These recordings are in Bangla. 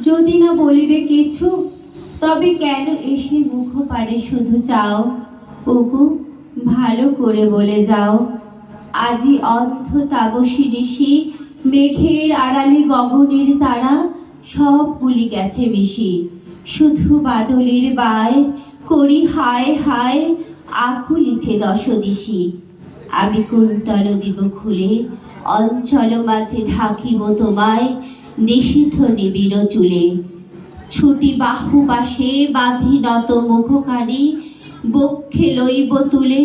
যদি না বলিবে কিছু, তবে কেন এসে মুখ পারে শুধু চাও? ওগো ভালো করে বলে যাও। আজি অন্ধ তাবসী ঋষি, মেঘের আড়ালে গগনের তারা, সবগুলি গেছে মিশি। শুধু বাদলের বায় করি হায় হায়, আকুলিছে দশদিশি। আমি কুন্তল দিব খুলে, অঞ্চল মাঝে ঢাকিব তোমায়, নিশীথ নিবিড় চুলে। ছুটি বাহু পাশে বাঁধি নত মুখখানি, বক্ষে লইব তুলে,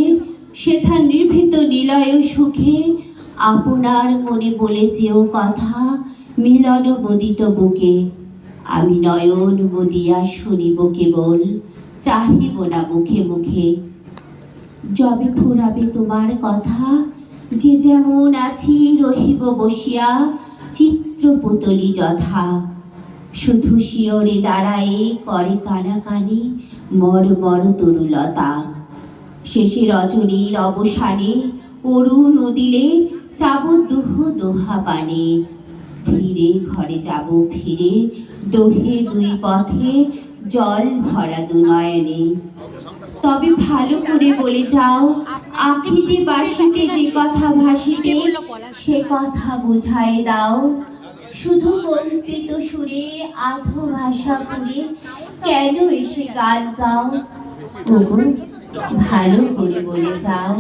সেথা নিভৃত নিলয় সুখে। আপনার মনে বলে যেও কথা, মিলন মুদিত বুকে। আমি নয়ন মুদিয়া শুনিব কেবল, চাহিব না মুখে মুখে। যবে ফুরাবে তোমার কথা, যে যেমন আছি রহিব বসিয়া, চিত্রপুতলি যথা। শুধু শিয়রে দাঁড়ায়ে করে কানাকানি, মর মর তরুলতা। শেষে রজনীর অবসানে অরুণ উদিলে, চাব দুহ দোহা পানে। ধীরে ঘরে যাব ফিরে, দোহে দুই পথে, জল ভরা দু নয়নে। তবে ভালো করে বলে যাও, আখিতে বাসিতে যে কথা ভাসিতে, সে কথা বুঝায় দাও। শুধু কল্পিত সুরে আধো ভাষা পুরে, কেন এসে গান গাও? ওগো ভালো করে বলে যাও।